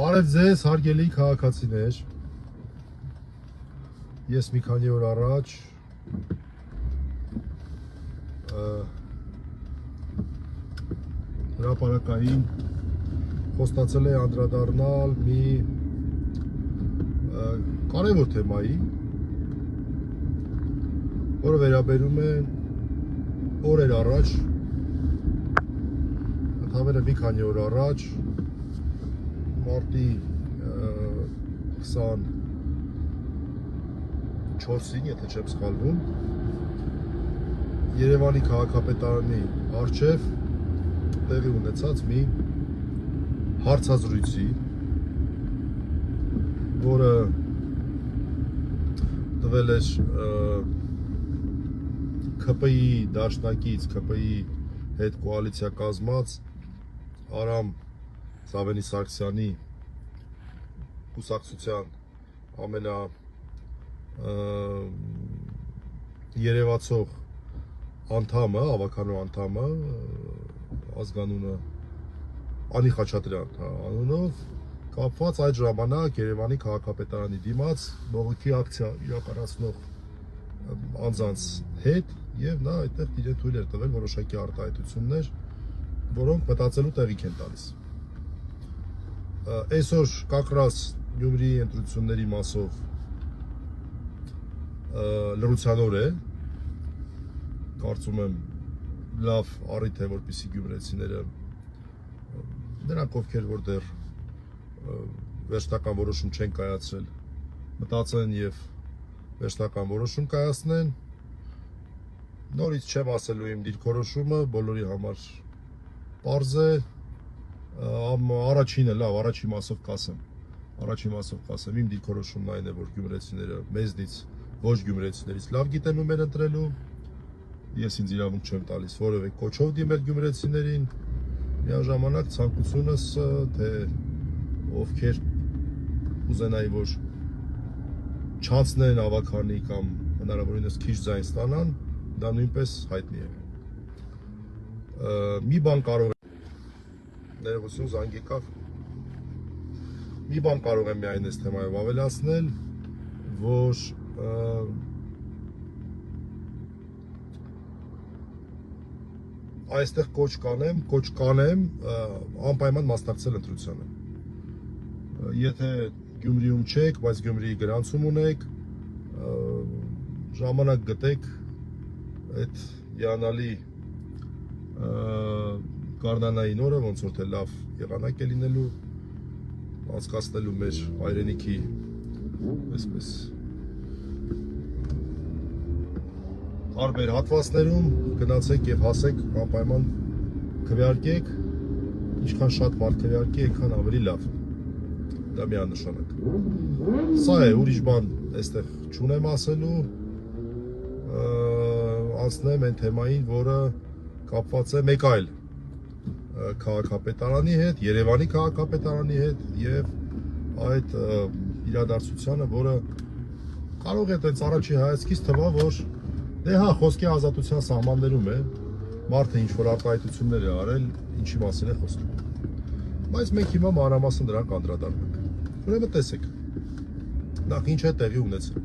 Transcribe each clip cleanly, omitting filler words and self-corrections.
Բարև ձեզ, հարգելի քաղաքացիներ։ Ես մի քանի օր առաջ հրապարակային խոստացել էի անդրադառնալ մի կարևոր թեմայի, որը վերաբերում է օրեր առաջ, ընդհանրապես մի քանի օր առաջ, մարտի 24-ին, եթե չեմ սխալվում, Երևանի քաղաքապետարանի առջև տեղի ունեցած մի հարցազրույցի, որը տվել էր ՔՊԻ դաշնակից, ՔՊԻ հետ կոալիցիա կազմած Արամ Զավենի Սարգսյանի կուսակցության երևացող անդամը, ավականու անդամը, ազգանունը Անի Խաչատրյան անունով, կապված այդ ժամանակ Երևանի քաղաքապետարանի դիմաց բողոքի ակցիա իրականացնող անձանց հետ, եւ նա այդտեղ իրեն թույլ էր տվել որոշակի արտահայտություններ, որոնք մտածելու տեղիք են տալիս։ Այսօր կակրած Գյումրիի ընտրությունների մասով լրության օր է, կարծում եմ լավ առիթ է, որպեսզի գյումրեցիները, նրանք ովքեր որ դեռ վերջնական որոշում չեն կայացրել, մտածեն եւ վերջնական որոշում կայացնեն։ Նորից չեմ ասելու իմ դիրքորոշումը, բոլորի համար պարզ է, առաջինը լավ, առաջին մասով կասեմ, իմ դիրքորոշումն այն է, որ գյումրեցիները մեզնից, ոչ գյումրեցիներից լավ գիտեն ում են ընտրելու, ես ինձ իրավունք չեմ տալիս որևէ կոչով դիմել գյումրեցիներին, միաժամանակ ցանկությունս, թե ովքեր ուզենայի, որ չանցնեն ավագանի կամ հնարավորինս քիչ ձայն ստանան, դա նույնպես հայտնի է։ Մի բան կարող է, ներողություն, զանգ եկավ, մի բան կարող եմ միայն այս թեմայով ավելացնել, որ այստեղ կոչ կանեմ անպայման մասնակցել ընտրությանը։ Եթե Գյումրիում չեք, բայց Գյումրիի գրանցում ունեք, ժամանակ գտեք այդ հիանալի գարնանային օրը, ոնց որ թե լավ եղանակ է լինելու, անցկացնելու մեր հայրենիքի այսպես տարբեր հատվածներում, գնացեք եւ հասեք, անպայման քվեարկեք, ինչքան շատ մարդ քվեարկի, այնքան ավելի լավ։ Դա միանշանակ։ Սա է, ուրիշ բան այստեղ չունեմ ասելու, անցնեմ այն թեմային, որը կապված է մեկ այլ քաղաքապետարանի հետ, Երևանի քաղաքապետարանի հետ եւ այդ իրադարձությանը, որը կարող է տենց առաջի հայացքից թվա, որ դե հա, խոսքի ազատության սահմաններում է, մարդը ինչ-որ արտահայտություններ է արել, ինչի մասին է խոսքը։ Բայց մենք հիմա մանրամասն դրանք անդրադառնանք։ Ուրեմն տեսեք, նախ ինչ է տեղի ունեցել։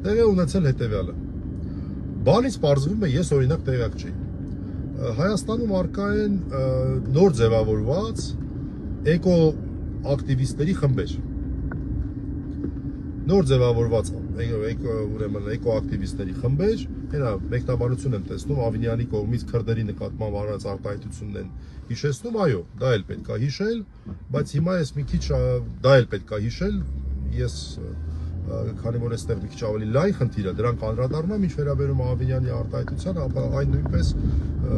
Տեղի ունեցել հետևյալը։ Բանից պարզվում է, ես օրինակ տեղյակ չէի։ Հայաստանում առկա են նոր ձևավորված էկոակտիվիստների խմբեր։ Նոր ձևավորված ուրեմն էկոակտիվիստների խմբեր, հենա մեկնաբանություն եմ տեսնում, Ավինյանի կողմից քրդերի նկատմամբ արած արտահայտությունն են հիշեցնում, այո, դա էլ պետք է հիշել, բայց հիմա ես մի քիչ դա էլ պետք է հիշել, ես քանի որ այստեղ մի քիչ ավելի լայն խնդիր է, դրանք անդրադառնամ, ինչ վերաբերում Ավինյանի արտահայտությանը, ապա այն նույնպես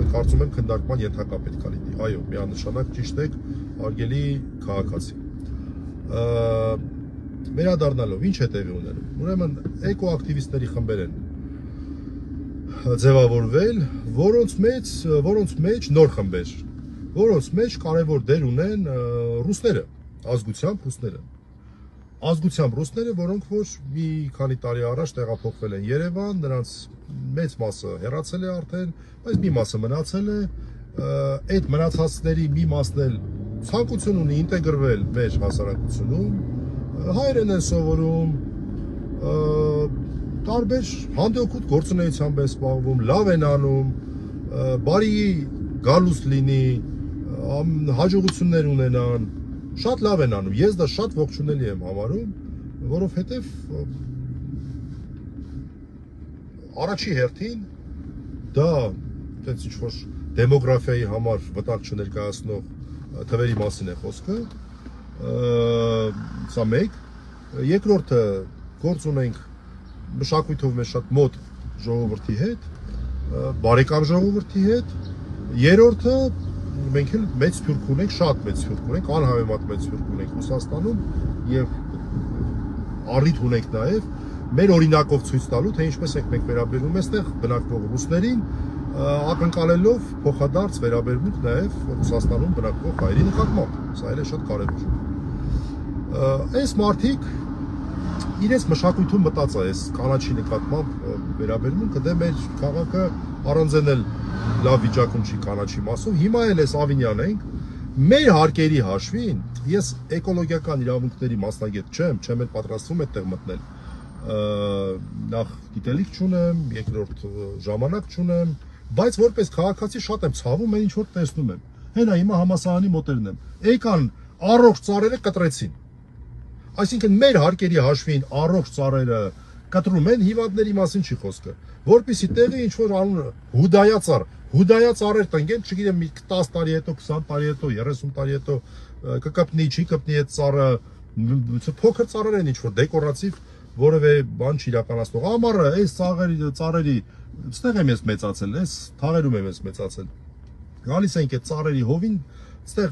կարծում եմ քննարկման ենթակա պետք է լինի, այո, միանշանակ ճիշտ եք, հարգելի քաղաքացի։ Վերադառնալով, ինչ է տեղի ունենում։ Ուրեմն էկոակտիվիստների խմբեր են ձևավորվել, որոնց մեջ նոր խմբեր, որոնց մեջ կարևոր դեր ունեն ռուսները, ազգությամբ ռուսները, որոնք որ մի քանի տարի առաջ տեղափոխվել են Երևան, նրանց մեծ մասը հեռացել է արդեն, բայց մի մասը մնացել է, այդ մնացածների մի մասն էլ ցանկություն ունի ինտեգրվել մեր հասարակությունում, հայերեն են սովորում, տարբեր հանդիօգուտ գործունեությամբ են զբաղվում, լավ են անում, բարի գալուստ լինի, հաջողություններ ունենան, շատ լավ են անում, ես դա շատ ողջունելի եմ համարում, որովհետև առաջի հերթին դա այդպես ինչ-որ դեմոգրաֆիայի համար վտանգ չներկայացնող թվերի մասին է խոսքը, սա մեկ, երկրորդը գործ ունենք մշակույթով մեզ շատ մոտ ժողովրդի հետ, բարեկամ ժողովրդի հետ, երրորդը մենք էլ մեծ թուրք ունենք, շատ մեծ թուրք ունենք, անհավեմատ մեծ թուրք ունենք Ռուսաստանում եւ առիթ ունենք նաեւ մեր օրինակով ցույց տալու, թե ինչպես ենք մենք վերաբերվում այստեղ բնակվող ռուսներին, ակնկալելով փոխադարձ վերաբերմունք նաեւ Ռուսաստանում բնակվող հայերի նկատմամբ, սա էլ է շատ կարևոր։ Այս մարդիկ իրենց մշակույթում մտած է այս կանաչի նկատմամբ վերաբերմունքը, դե մեր քաղաքը առանձն էլ լավ վիճակում չի կանաչի մասով, հիմա էլ այս Ավինյան ենք, մեր հարկերի հաշվին, ես էկոլոգիական իրավունքների մասնագետ չեմ էլ պատրաստվում այդտեղ մտնել, նախ գիտելիք չունեմ, երկրորդ ժամանակ չունեմ, բայց որպես քաղաքացի շատ եմ ցավում, այն ինչ որ տեսնում եմ, հենա հիմա համասարանի մոտերն եմ, եկան առողջ ծառերը կտրեցին, այսինքն մեր հարկերի հաշվին առողջ ծառերը կտրում են, հիվանդների մասին չի խոսքը, որպեսզի տեղի ինչ որ անուն հուդայա ծառեր տնկեն, չգիտեմ 10 տարի հետո, 20 տարի հետո, 30 տարի հետո կկպնի, չի կպնի այդ ծառը, փոքր ծառեր են ինչ որ դեկորատիվ, որևէ բան չիրականացնող։ Ամառը այս ծառերի ստեղ եմ ես մեծացել, այս թաղերում եմ ես մեծացել։ Գալիս ենք այդ ծառերի հովին, ստեղ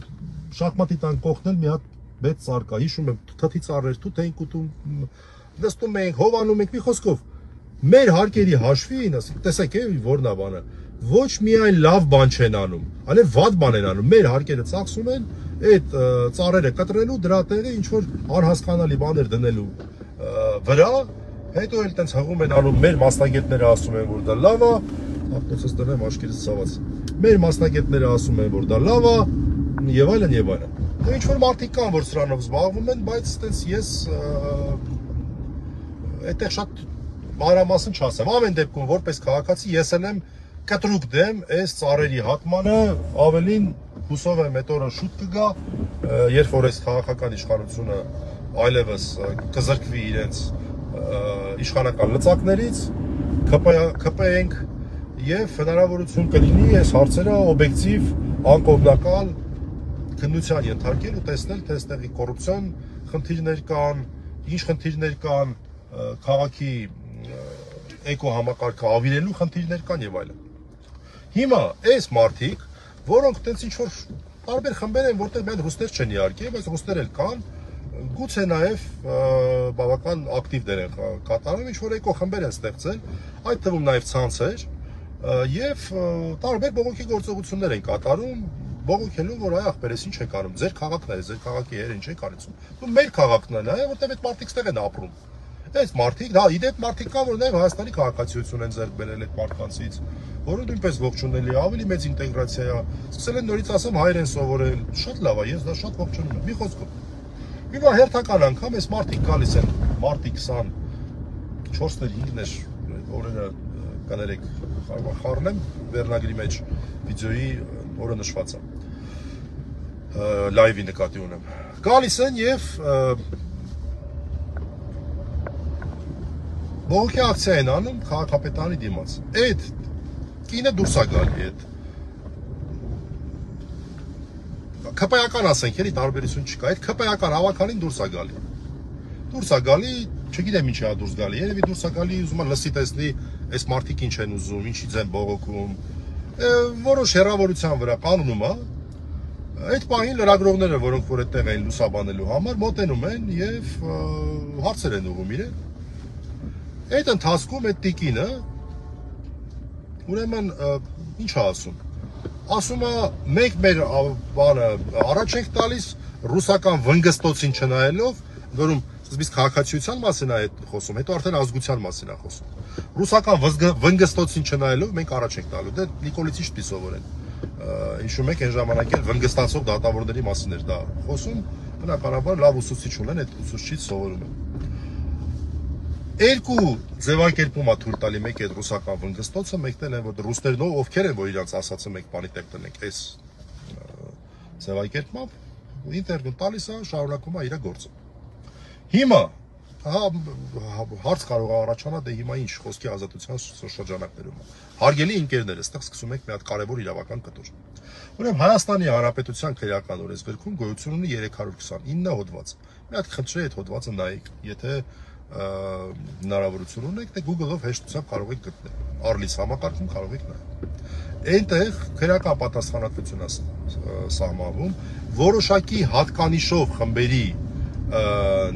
շախմատի տան կողքնել մի հատ մեծ ծառ կա, հիշում եմ, թթի ծառեր, թութ էինք ուտում, նստում ենք, հովանում ենք, մի խոսքով, մեր հարկերի հաշվին, տեսեք որն է բանը, ոչ միայն լավ բան չեն անում, այլև վատ բան են անում, մեր հարկերը ծախսում են, այդ ծառերը կտրելու, դրա տեղը ինչ որ անհասկանալի բաներ դնելու վրա, հետո էլ տենց հղում են անում, մեր մասնագետները ասում են, որ դա լավ է, ապտոցս դնեմ աշկերից ցաված, մեր մասնագետները ասում են, որ դա լավ է, եւ այլն եւ այլն։ Ինչ որ մարդիկ կան, որ սրանով զբաղվում են, բայց տենց ես այդտեղ շատ մանրամասն չասեմ, ամեն դեպքում որպես քաղաքացի ես եմ կտրուկ դեմ այս ծառերի հատմանը, ավելին հուսով եմ այդ օրը շուտ կգա, երբ որ այս քաղաքական իշխանությունը այլևս կզրկվի իրենց իշխանական լծակներից, կպենք եւ հնարավորություն կլինի այս հարցերը օբյեկտիվ, անկողմնակալ քննության ենթարկել ու տեսնել, թե այստեղի կոռուպցիոն խնդիրներ կան, ինչ խնդիրներ կան, քաղաքի էկոհամակարգը ավիրելու խնդիրներ կան եւ այլն։ Հիմա այս մարդիկ, որոնք տենց ինչ որ տարբեր խմբեր են, որտեղ միայն ռուսներ չեն իհարկե, բայց ռուսներ էլ կան, գուցե նաև բավական ակտիվ դեր են կատարում, ինչ որ էկոխմբեր են ստեղծել, այդ թվում նաև ցանցեր եւ տարբեր բողոքի գործողություններ են կատարում, բողոքելու, որ այ ախպեր, ես ինչ եք անում, ձեր քաղաքն է, ձեր քաղաքի երեն ինչ եք արեցում։ Ու մեր քաղաքն է, որտեղ այդ մարդիկ ստեղ են ապրում։ Այս մարդիկ, դա իդեպ մարդիկ կան, որ նաև Հայաստանի քաղաքացիություն են ձեռք բերել այդ մարդկանցից, որոնք նույնպես ողջունելի է, ավելի մեծ ինտեգրացիա է, սկսել են նորից ասեմ հայերեն սովորել, շատ լավ է, ես դա շատ ողջունում եմ, մի խոսքով։ Հիմա հերթական անգամ այս մարդիկ գալիս են, մարտի 24-ներ, 5-ներ օրերը կներեք, խառնեմ վերնագրի մեջ վիդեոյի օրը նշված է, լայվի նկատի ունեմ։ Գալիս են եւ բողոքի ակցիա են անում քաղաքապետարանի դիմաց։ Այդ կինը դուրս է գալի այդ քպայական ասենք, էլի տարբերություն չկա, այդ քպայական հավաքանին դուրս է գալի։ Դուրս է գալի, չգիտեմ ինչի է դուրս գալի, երևի դուրս է գալի, ուզում է լսի տեսնի, այս մարդիկ ինչ են ուզում, ինչից են բողոքում, որոշ հեռավորության վրա կանոնում է, այդ պահին լրագրողները, որոնք որ այդտեղ են լուսաբանելու համար, մոտենում են եւ հարցեր են ուղղում իրեն։ Այդ ընթացքում այդ տիկինը ուրեմն ինչ է ասում։ Ասում է մենք մեր բանը առաջ ենք տալիս ռուսական վնգստոցին չնայելով, որում սկզբից քաղաքացիության մասին է խոսում, հետո արդեն ազգության մասին է խոսում։ Ռուսական վնգստոցին չնայելով մենք առաջ ենք տալու։ Դե Նիկոլիցի շտի սովորեն։ հիշում եք այն ժամանակ էլ վնգստացող դատավորների մասին էր դա խոսում, բնականաբար լավ ուսուցիչ ունեն, այդ ուսուցչից սովորում են։ Երկու ձևակերպում է թույլ տալի, մեկ է ռուսական վնգստոցը, մեկն էլ որ ռուսներն ովքեր են, որ իրանց ասածը մեկ բանի տեղ տնենք, այս ձևակերպմամբ ինտերնետ տալիս է, շարունակում է իր գործը։ Հիմա հարց կարող է առաջանալ, դե հիմա ինչ խոսքի ազատության շրջանակներում։ Հարգելի ընկերներ, այստեղ սկսում ենք մի հատ կարևոր իրավական կտոր։ Ուրեմն Հայաստանի Հանրապետության քրեական օրենսգրքում գոյություն ունի 329 հոդված։ Մի հատ խնդրի այդ հոդվածը նայեք, եթե հնարավորություն ունեք, դե Google-ով հեշտությամբ կարող եք գտնել։ Arlis համակարգում կարող եք նայել։ Այնտեղ քրեական պատասխանատվություն է սահմանվում որոշակի հատկանիշով խմբերի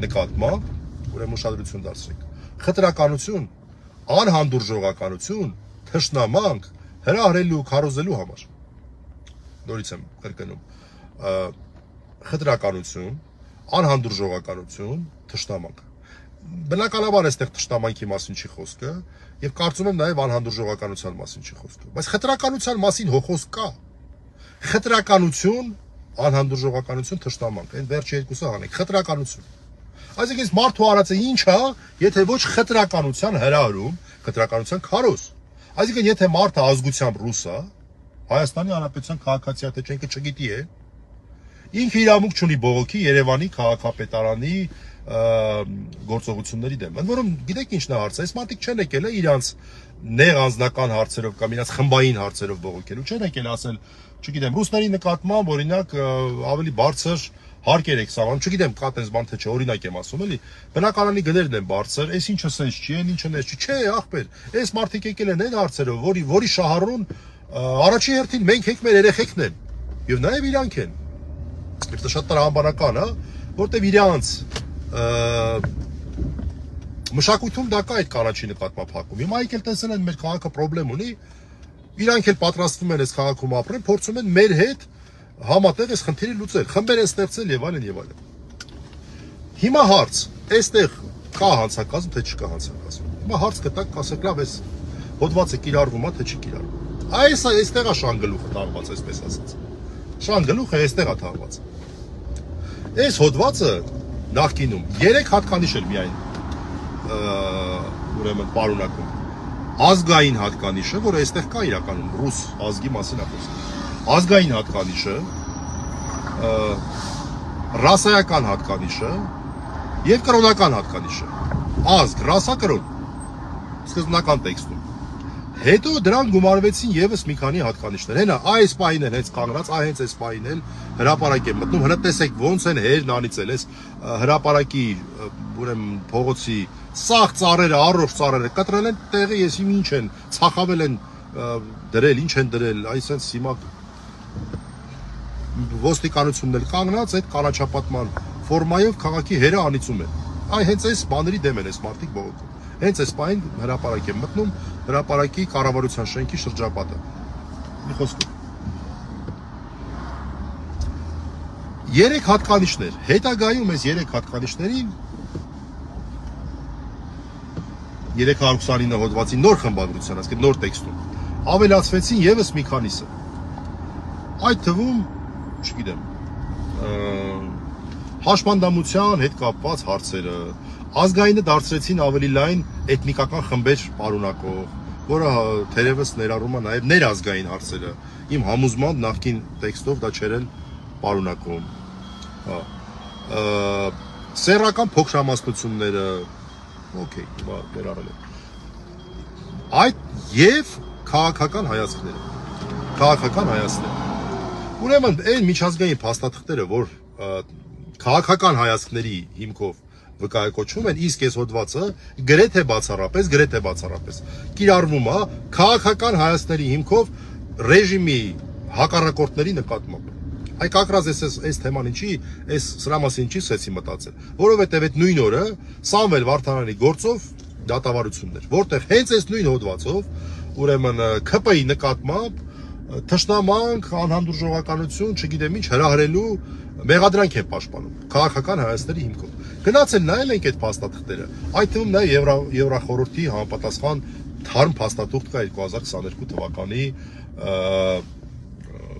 նկատմամբ, ուրեմն ուշադրություն դարձրեք, խտրականություն, անհանդուրժողականություն, թշնամանք հրահրելու, քարոզելու համար։ Նորից եմ կրկնում, խտրականություն, անհանդուրժողականություն, թշնամանք։ Բնականաբար այստեղ թշնամանքի մասին չի խոսքը, եւ կարծում եմ նաեւ անհանդուրժողականության մասին չի խոսքը, բայց խտրականության մասին խոսք կա։ Խտրականություն, անհանդուրժողականություն, թշնամանք, այն վերջի երկուսը հանեք, խտրականություն։ Այսինքն մարդու արածը ինչ է, եթե ոչ խտրականության հրահրում, խտրականության քարոզ։ Այսինքն եթե մարդը ազգությամբ ռուս է, Հայաստանի Հանրապետության քաղաքացի է, թե չենք չգիտի է, ինքը իրավունք չունի բողոքի Երևանի քաղաքապետարանի գործողությունների դեմ։ Ընդ որում, գիտեք ինչն է հարցը, այս մարդիկ չեն եկել իրանց նեղ անձնական հարցերով կամ իրանց խմբային հարցերով բողոքելու, չեն եկել ասել, չգիտեմ, ռուսների նկատմամբ օրինակ ավելի բարձր հարկեր եք սահմանում, չգիտեմ, կա տես բան թե չէ, օրինակ եմ ասում, էլի, բնակարանի գներն են բարձր, այս ինչը սենց չի, այն ինչը նես չի, չէ, ախպեր, այս մարդիկ եկել են այն հարցերով, որի շահառուն առաջի հերթին մենք ենք, մեր երեխեքն են, եւ նաեւ իրանք են։ Դա շատ տրամաբանական է, որտեւ իրանց մշակույթում դա կա այդ կանաչի նկատմամբ հակում։ Հիմա եկել տեսել են մեր քաղաքը խնդրեմ ունի, իրանք էլ պատրաստվում են այս քաղաքում ապրել, փորձում են մեր հետ համատեղ այս խնդիրը լուծել, խմբեր են ստեղծել եւ այլն եւ այլն։ Հիմա հարց, այստեղ կա հանցակազմ, թե չկա հանցակազմ։ Հիմա հարց կտակ, ասեք լավ, այս հոդվածը կիրառվում է, թե չի կիրառվում։ Այստեղ է շանգլուխը տարված, այսպես ասած։ Շանգլուխը այստեղ է տարված։ Այս հոդվածը նախկինում 3 հատկանիշ էր միայն ուրեմն պարունակում։ Ազգային հատկանիշը, որը այստեղ կա իրականում ռուս ազգի մասին է խոսքը։ Ազգային հատկանիշը, ռասայական հատկանիշը եւ կրոնական հատկանիշը։ Ազգ, ռասա, կրոն։ Սկզբնական տեքստում։ Հետո դրան գումարվեցին եւս մի քանի հատկանիշներ։ Հենա այս պահին էլ հենց կանգնած, հենց այս պահին էլ հրապարակ է մտնում, հենց տեսեք ոնց են հերն անիցել, այս հրապարակի ուրեմն փողոցի սաղ ծառերը, առողջ ծառերը կտրել են տեղը, ես ինչ են, ցախավել են դրել, ինչ են դրել, այսպես հիմա ոստիկանությունն էլ կանգնած այդ կանաչապատման ֆորմայով քաղաքի հերը անիծում են։ Հենց այս բաների դեմ են այս մարդիկ բողոքում։ Հենց այս պահին հրապարակ է մտնում, հրապարակի կառավարության շենքի շրջապատը։ Մի խոսքով։ 3 հատկանիշներ, հետագայում այս 3 հատկանիշներին 329 հոդվածի նոր խմբագրության, այսինքն նոր տեքստում, ավելացվեցին եւս մի քանիսը։ Այդ թվում, չգիտեմ, հաշմանդամության հետ կապված հարցերը, ազգայինը դարձրեցին ավելի լայն էթնիկական խմբեր պարունակող, որը թերևս ներառում է նաև ներազգային հարցերը։ Իմ համոզմամբ նախկին տեքստով դա չէր պարունակում։ Սեռական փոքրամասնությունները, օքեյ, հիմա ներառել եմ։ Այդ եւ քաղաքական հայացքները։ Քաղաքական հայացքները։ Ուրեմն այն միջազգային փաստաթղթերը, որ քաղաքական հայացքների հիմքով վկայակոչվում են, իսկ այս հոդվածը գրեթե բացառապես կիրառվում է քաղաքական հայացքների հիմքով ռեժիմի հակառակորդների նկատմամբ։ Այ կակրած այս թեման ինչի, սրա մասին ինչի սկսեցի մտածել, որովհետև այդ նույն օրը Սամվել Վարդանյանի գործով դատավարություններ, որտեղ հենց այս նույն հոդվածով, ուրեմն ՔՊ-ի նկատմամբ թշնամանք, անհանդուրժողականություն, չգիտեմ ինչ հրահրելու մեղադրանք են պաշտպանում քաղաքական հայացքների հիմքով։ Գնացել նայել ենք այդ փաստաթղթերը, այդ թվում նաև Եվրախորհրդի համապատասխան թարմ փաստաթուղթ կա 2022 թվականի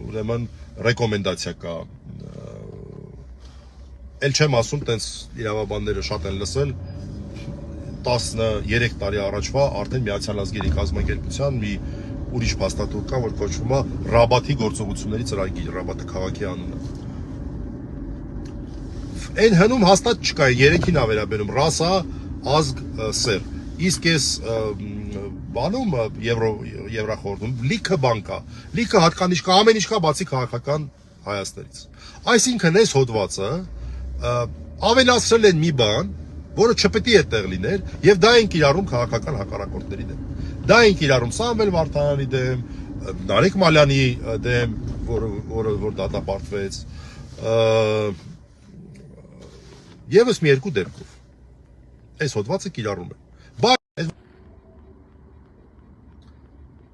ուրեմն ռեկոմենդացիա կա։ Էլ չեմ ասում, տենց իրավաբանները շատ են լսել 13 տարի առաջվա արդեն Միացյալ Ազգերի կազմակերպության մի ուրիշ փաստաթուղթ կա, որ կոչվում է Ռաբաթի գործողությունների ծրագիր, Ռաբաթը քաղաքի անունը։ Այն հնում հաստատ չկա, 3-ին է վերաբերում ռասա, ազգ, սեր։ Իսկ այս բանում Եվրախորհրդում լիքը բան կա, լիքը հատկանիշ կա, ամեն ինչ կա բացի քաղաքական հայացքներից։ Այսինքն այս հոդվածը ավելացրել են մի բան, որը չպետք է այդտեղ լիներ, եւ դա են կիրառում քաղաքական հակառակորդների դեմ։ Դա են կիրառում Սամվել Վարդանյանի դեմ, Նարեկ Մալյանի դեմ, որ դատապարտվեց, եւս մի երկու դեպքով։ Այս հոդվածը կիրառում են։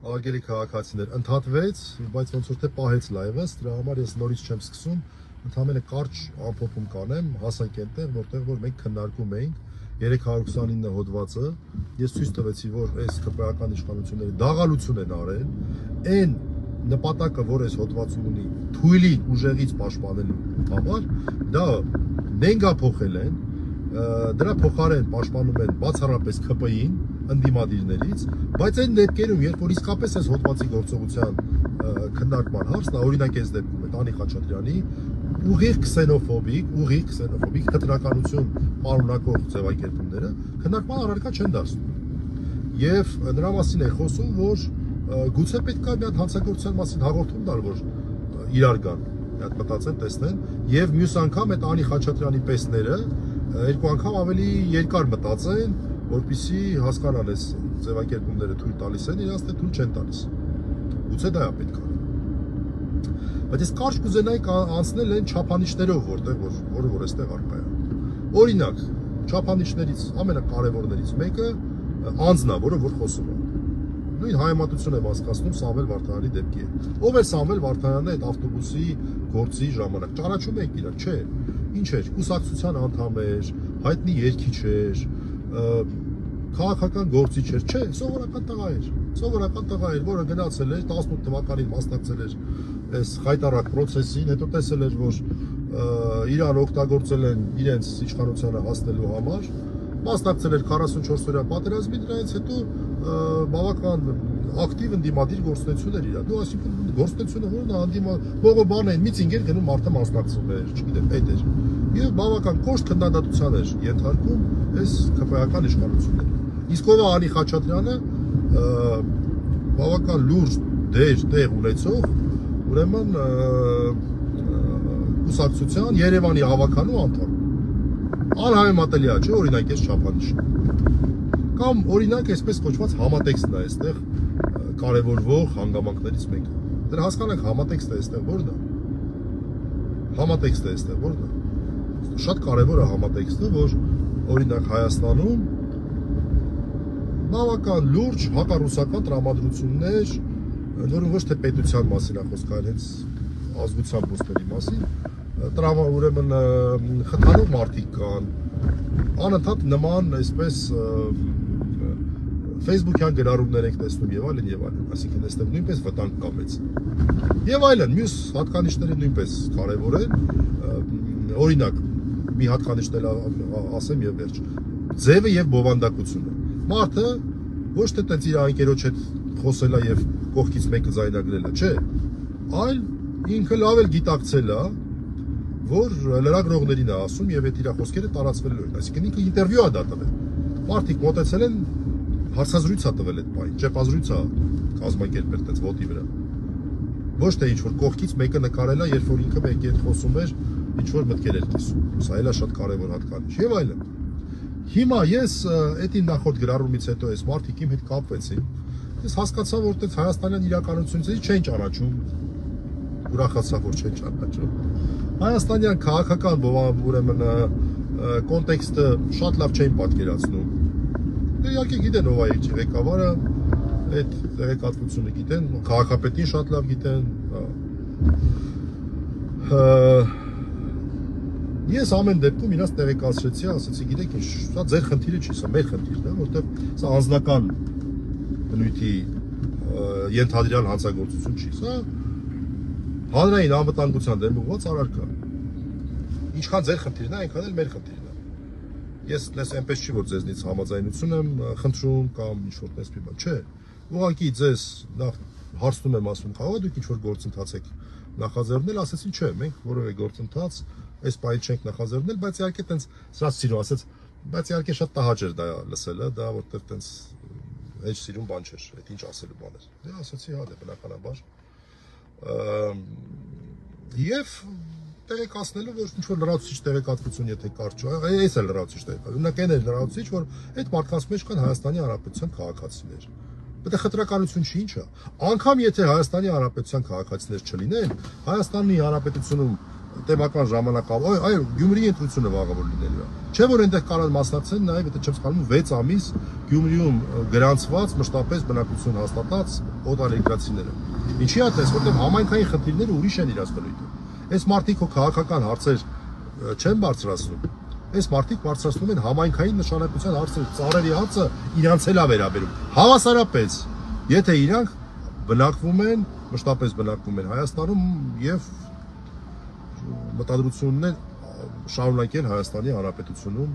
Արգելի քաղաքացիներ, ընդհատվեց, բայց ոնց որ թե պահեց լայվս, դրա համար ես նորից չեմ սկսում, ընդհանրապես կարճ ամփոփում կանեմ, հասանք այնտեղ, որտեղ որ մենք քննարկում էինք 329 հոդվածը, ես ցույց տվեցի, որ այս քպեական իշխանությունները դաղալություն են արել, այն նպատակը, որ այս հոդվածում ունի, թույլին ուժեղից պաշտպանելու համար, դա նենգափոխել են, դրա փոխարեն պաշտպանում են բացառապես ԿՊ-ին, ընդդիմադիրներից, բայց այն դեպքերում, երբ որ իսկապես այս հոդվածի գործողության քննարկման հարցն է, օրինակ այս դեպքում է Տանի Խաչատրյանի ուղիղ քսենոֆոբիկ քտրականություն պարունակող ձևակերպումները քննարկման առարկա չեն դարձնում։ Եվ նրա մասին է խոսում, որ գուցե պետք է մի հատ հանցագործության մասին հաղորդում տալ, որ իրար գան, մի հատ մտածեն, տեսնեն, եւ մյուս անգամ այդ Անի Խաչատրյանի պեսները երկու անգամ ավելի երկար մտածեն, որպեսզի հասկանան այս ձևակերպումները թույլ տալիս են, իրանց թե թույլ չեն տալիս։ Գուցե դա է պետք է։ Բայց ես կարճ կուզենայի անցնել այն չափանիշներով, որ այստեղ առկա է։ Օրինակ, չափանիշներից ամենակարևորներից մեկը անձն է, որը որ խոսում է։ Նույն հայեմատություն եմ հասկացնում Սամվել Վարդանյանի դեպքի հետ։ Ով է Սամվել Վարդանյանը այդ ավտոբուսի գործի ժամանակ։ Ճանաչում եք իրար, չէ։ Ինչ էր, կուսակցության անդամ էր, հայտնի երգիչ էր, քաղաքական գործիչ էր, չէ, սովորական տղա էր, որը գնացել էր 18 թվականին մասնակցել էր այս խայտարակ process-ին, հետո տեսել էր, որ իրան օգտագործել են իրենց իշխանությանը հասնելու համար, մասնակցել էր 44-օրյա պատերազմին, դրանից հետո բավական ակտիվ ընդդիմադիր գործունեություն էր իր։ Դու այսինքն գործունեությունը որն է բողոբան են, միցինգ էր գնում, մարդը մասնակցում էր, չգիտեմ, այդ էր։ Եվ բավական կոշտ քննադատության էր ենթարկում այս ԿՊ-ական իշխանությունները։ Իսկ ով է Անի Խաչատրյանը, բավական լուրջ տեղ ունեցող, ուրեմն կուսակցության Երևանի հավաքանու անդամ։ Անհայմատելի է, չէ, օրինակ այս չափանիշը։ Կամ օրինակ այսպես կոչված համատեքստն է այստեղ կարևորվող հանգամանքներից մեկը։ Դեռ հասկանանք համատեքստը այստեղ որն է։ Համատեքստը այստեղ որն է։ Շատ կարևոր է համատեքստը, որ օրինակ Հայաստանում բավական լուրջ հակառուսական տրամադրություններ, որը ոչ թե պետության մասին է խոսքը, այլ հենց ազգության բուստերի մասին, ուրեմն խթանող մարդիկ կան, անընդհատ նման այսպես Facebook-յան գրառումներ եք տեսնում եւ այլն, այսինքն այստեղ նույնպես վտանգ կա մեծ։ Եվ այլն, մյուս հատկանիշները նույնպես կարևոր են, օրինակ մի հատկանիշն ասեմ եւ վերջ։ Ձևը եւ բովանդակությունը։ Մարդը ոչ թե տենց իր անկերոջ հետ խոսելա եւ կողքից մեկը զայնագրել է, չէ, այլ ինքը լավ էլ գիտակցել է, որ լրագրողներին է ասում եւ այդ իր խոսքերը տարածվելու են, այսինքն ինքը ինտերվյու է դա տվել։ Մարդիկ մոտեցել են, հարցազրույց է տվել այդ բանը, ճեպազրույց է կազմակերպել տենց ոտի վրա։ Ոչ թե ինչ որ կողքից մեկը նկարել է, երբ որ ինքը մեկի հետ խոսում էր, ինչ որ մտքեր էր կիսում։ Սա էլ է շատ կարևոր հատկանիշ եւ այլն։ Հիմա ես այդ նախորդ գրառումից հետո այս մարդիկ իմ հետ կապվեցին։ Ես հասկացա, որ այդպես հայաստանյան իրականությունից չեն ճանաչում։ Ուրախացա, որ չեն ճանաչում։ Հայաստանյան քաղաքական ուրեմն կոնտեքստը շատ լավ չէին պատկերացնում։ Դե իհարկե գիտեն ով է իր ղեկավարը, այդ տեղեկատվությունը գիտեն, քաղաքապետին շատ լավ գիտեն։ Ես ամեն դեպքում իրաց տեղեկացրեցի, ասացի, գիտեք ինչ, սա ձեր խնդիրը չի, սա մեր խնդիրն է, որտեղ սա անձնական բնույթի ենթադրյալ հանցագործություն չի, սա Հանրային անվտանգության դեմ ուղղված առարկա։ Ինչքան ձեր խնդիրն է, այնքան էլ մեր խնդիրն է։ Ես լես այնպես չի, որ ձեզնից համաձայնություն եմ խնդրում կամ ինչ-որ պես մի բան, չէ։ Ուղղակի ձեզ նախ հարցնում եմ ասում, կարող է դուք ինչ-որ գործընթաց եք նախաձեռնել, ասեցին չէ, մենք որևէ գործընթաց այս պահին չենք նախաձեռնել, բայց իհարկե տենց սրած սիրո ասեց, բայց իհարկե շատ տհաճ էր դա լսելը, դա որտեղ տենց հեչ սիրուն բան չէր, այդ ինչ ասելու բան էր։ Դե ասացի, հա, դե բնականաբար։ Եվ տեղեկացնելու, որ ինչ-որ լրացուցիչ տեղեկատվություն եթե կար չէ, այս է լրացուցիչ տեղեկատվություն, ունակ այն է լրացուցիչ, որ այդ մարդկանց մեջ կան Հայաստանի Հանրապետության քաղաքացիներ։ Դա խտրականություն չի, ինչ է։ Անկամ եթե Հայաստանի Հանրապետության քաղաքացիներ չլինեն, Հայաստանի Հանրապետությունում տեմական ժամանակ այո, Գյումրիի ընտրությունը վաղը որ լինելու է։ Չէ՞ որ այնտեղ կարան մասնակցեն նաև, եթե չեմ սխալվում, 6 ամիս Գյումրիում գրանցված մշտապես բնակություն հաստատած օտարերկրացիները։ Ինչի՞ է դες, որտեղ համայնքային խնդիրները ուրիշ են իրաց բնույթը։ Այս մարդիկ հո քաղաքական հարցեր չեն բարձրացնում։ Այս մարդիկ բարձրացնում են համայնքային նշանակության հարցեր, ծառերի հարցը իրանց էլ է վերաբերում։ Հավասարապես, եթե իրանք բնակվում են, մշտապես բնակվում են Հայաստանում եւ մտադրությունն է շարունակել Հայաստանի Հանրապետությունում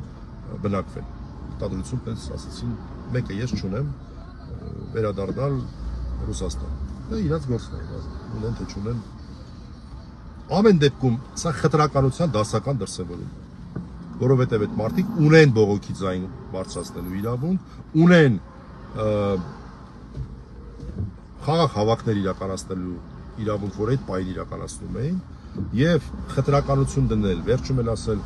բնակվել։ Մտադրություն պես ասեցին, մեկը ես չունեմ վերադառնալ Ռուսաստան։ Դա իրանց գործն է, ունեն թե չունեն։ Ամեն դեպքում սա խտրականության դասական դրսևորում է, որովհետև այդ մարդիկ ունեն բողոքի ձայն բարձրացնելու իրավունք, ունեն խաղաղ հավաքներ իրականացնելու իրավունք, որ այդ պահին իրականացնում էին, եւ խտրականություն դնել, վերջում էլ ասել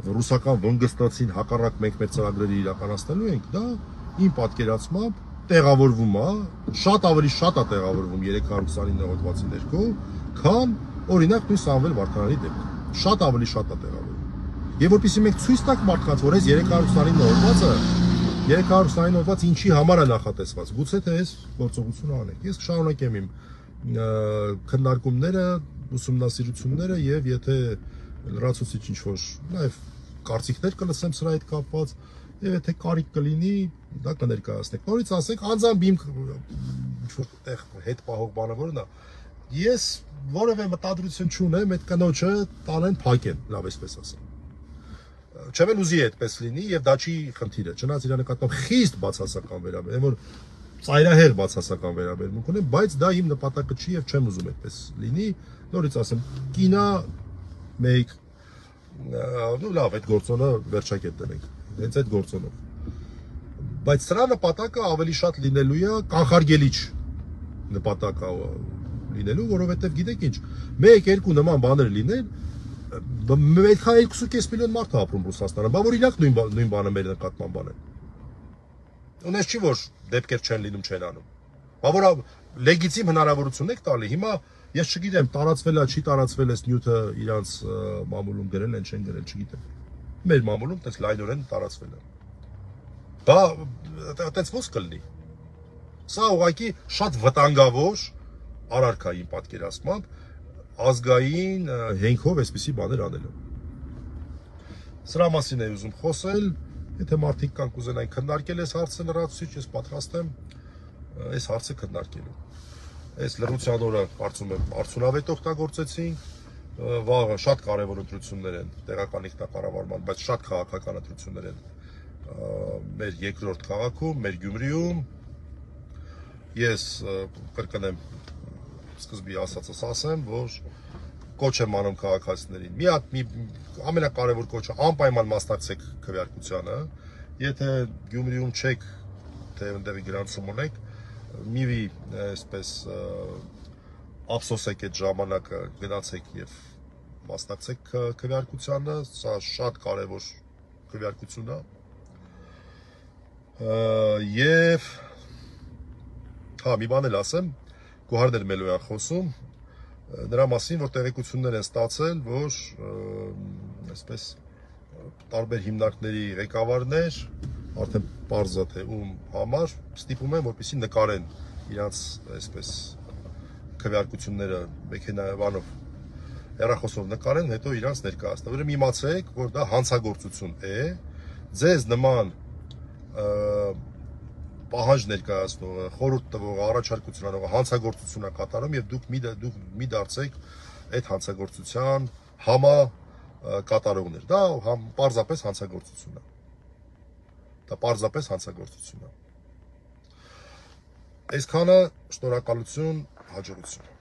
ռուսական վնգստոցին հակառակ մենք մեր ծրագրերը իրականացնելու ենք, դա իմ պատկերացմամբ տեղավորվում է, շատ ավելի շատ է տեղավորվում 329 հոդվածի ներքո, քան օրինակ նույն Սամվել Վարդանյանի դեպքը։ Շատ ավելի շատ է տեղավորվում։ Եվ որպեսզի մենք ցույց տանք մարդկանց, որ այս 329 հոդվածը ինչի համար է նախատեսված, գուցե թե այս գործողությունը անենք։ Ես կշարունակեմ իմ քննարկումները, ուսումնասիրությունները եւ եթե լրացուցիչ ինչ-որ նաեւ կարծիքներ կլսեմ սրա հետ կապված եւ եթե կարիք կլինի, դա կներկայացնենք։ Նորից ասենք, անձամբ իմ ինչ-որ տեղ հետ պահող բանը որն է, ես որևէ մտադրություն չունեմ այդ կնոջը տանեն փակեն, լավ էսպես ասեմ։ Չեմ էլ ուզի այդպես լինի եւ դա չի խնդիրը, չնայած իր նկատմամբ խիստ բացասական վերաբերում, որ ծայրահեղ բացասական վերաբերմունք ունեմ, բայց դա իմ նպատակը չի եւ չեմ ուզում այդպես լինի։ Նորից ասեմ, կինա մեկ ու լավ այդ գործոնը վերջակետ դնենք, հենց այդ գործոնով։ Բայց սրա նպատակը ավելի շատ լինելու է կանխարգելիչ նպատակը լինելու, որովհետեւ գիտեք ինչ, 1-2 նման բաներ լինեն, այդքան 2.5 միլիոն մարդ է ապրում Ռուսաստանում, բա որ իրանք նույն բանը մեր նկատմամբ անեն։ Ունես չի որ դեպքեր չեն լինում, չեն անում։ Բա որ լեգիտիմ հնարավորություն եք տալի։ Հիմա ես չգիտեմ, տարածվել է, չի տարածվել այս նյութը իրանց մամուլում գրել են, չեն գրել, չգիտեմ։ Մեր մամուլում տես լայնորեն տարածվել է։ Բա այդպես ո՞նց կլինի։ Սա ուղղակի շատ վտանգավոր առարկա իմ պատկերացմամբ ազգային հենքով այսպիսի բաներ անելու։ Սրա մասին եմ ուզում խոսել, եթե մարդիկ կան կուզենային քննարկել այս հարցը լրացուցիչ, ես պատրաստ եմ այս հարցը քննարկելու։ Այս լրության օրը կարծում եմ արդյունավետ օգտագործեցինք, վաղը շատ կարևոր ընտրություններ են տեղական ինքնակառավարման, բայց շատ քաղաքական ընտրություններ են մեր երկրորդ քաղաքում, մեր Գյումրիում։ Ես կրկնեմ սկզբի ասածս ասեմ, որ կոչ եմ անում քաղաքացիներին։ Մի հատ ամենակարևոր կոչը անպայման մասնակցեք քվեարկությանը։ Եթե Գյումրիում չեք, թե ընդդեպի գրանցում ունեք, մի այսպես ափսոսեք այդ ժամանակը, գնացեք եւ մասնակցեք քվեարկությանը, սա շատ կարևոր քվեարկություն է։ Եվ մի բան էլ ասեմ, Գոհարներ Մելոյան խոսում, նրա մասին, որ տեղեկություններ են ստացել, որ այսպես տարբեր հիմնարկների ղեկավարներ, արդեն պարզ է թե ում համար, ստիպում են, որպեսզի նկարեն իրանց այսպես քվեարկությունները մեքենայով հեռախոսով նկարեն, հետո իրանց ներկայացնեն։ Ուրեմն իմացեք, որ դա հանցագործություն է, ձեզ նման պահանջ ներկայացնողը, խորհուրդ տվողը, առաջարկություն անողը հանցագործություն է կատարում եւ դուք մի դարձեք այդ հանցագործության կատարողներ։ Դա պարզապես հանցագործություն է։ Դա պարզապես հանցագործություն է։ Այսքանը, շնորհակալություն, հաջողություն։